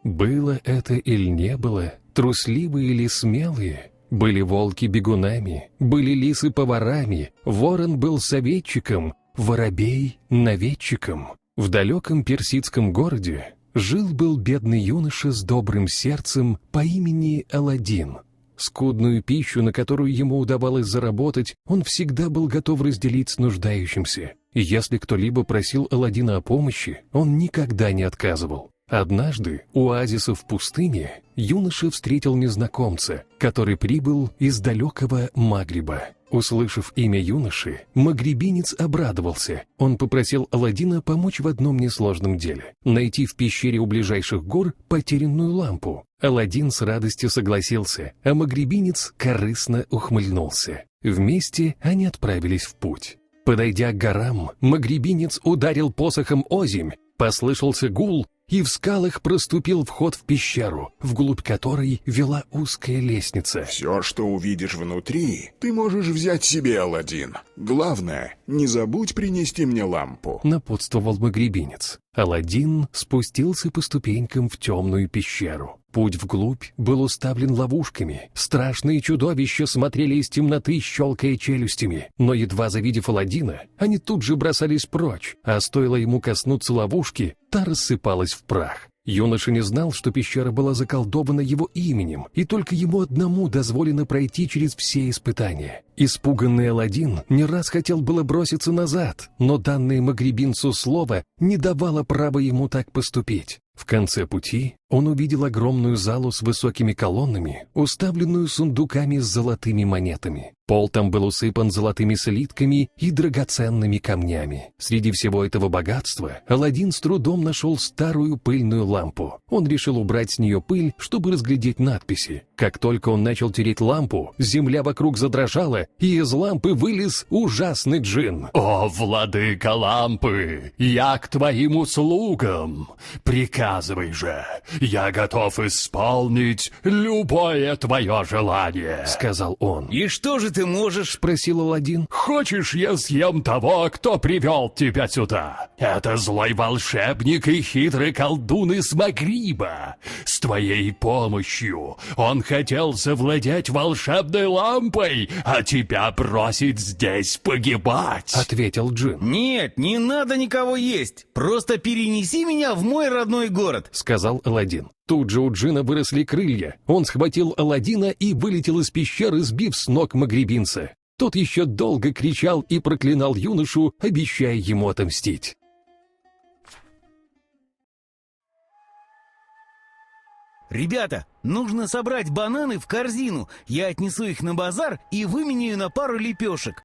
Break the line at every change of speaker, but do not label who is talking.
Было это или не было, трусливые или смелые, были волки бегунами, были лисы поварами, ворон был советчиком, воробей — наведчиком. В далеком персидском городе жил-был бедный юноша с добрым сердцем по имени Аладдин. Скудную пищу, на которую ему удавалось заработать, он всегда был готов разделить с нуждающимся. И если кто-либо просил Аладдина о помощи, он никогда не отказывал. Однажды у оазиса в пустыне юноша встретил незнакомца, который прибыл из далекого Магриба. Услышав имя юноши, магрибинец обрадовался. Он попросил Аладдина помочь в одном несложном деле – найти в пещере у ближайших гор потерянную лампу. Аладдин с радостью согласился, а магрибинец корыстно ухмыльнулся. Вместе они отправились в путь. Подойдя к горам, магрибинец ударил посохом озимь, послышался гул, и в скалах проступил вход в пещеру, вглубь которой вела узкая лестница.
«Все, что увидишь внутри, ты можешь взять себе, Аладдин. Главное, не забудь принести мне лампу», —
напутствовал магрибинец. Аладдин спустился по ступенькам в темную пещеру. Путь вглубь был уставлен ловушками. Страшные чудовища смотрели из темноты, щелкая челюстями. Но едва завидев Аладдина, они тут же бросались прочь, а стоило ему коснуться ловушки, та рассыпалась в прах. Юноша не знал, что пещера была заколдована его именем, и только ему одному дозволено пройти через все испытания. Испуганный Аладдин не раз хотел было броситься назад, но данное магрибинцу слово не давало права ему так поступить. В конце пути он увидел огромную залу с высокими колоннами, уставленную сундуками с золотыми монетами. Пол там был усыпан золотыми слитками и драгоценными камнями. Среди всего этого богатства Аладдин с трудом нашел старую пыльную лампу. Он решил убрать с нее пыль, чтобы разглядеть надписи. Как только он начал тереть лампу, земля вокруг задрожала, и из лампы вылез ужасный джин.
«О, владыка лампы, я к твоим услугам! Приказывай же, я готов исполнить любое твое желание!» —
сказал он.
«И что же ты можешь?» —
спросил Аладдин.
«Хочешь, я съем того, кто привел тебя сюда? Это злой волшебник и хитрый колдун из Магриба. С твоей помощью он хотел завладеть волшебной лампой, а тебя бросить здесь погибать!» —
ответил джин.
«Нет, не надо никого есть. Просто перенеси меня в мой родной город», —
сказал Аладдин. Тут же у джина выросли крылья. Он схватил Аладдина и вылетел из пещеры, сбив с ног магрибинца. Тот еще долго кричал и проклинал юношу, обещая ему отомстить.
«Ребята, нужно собрать бананы в корзину. Я отнесу их на базар и выменяю на пару лепешек.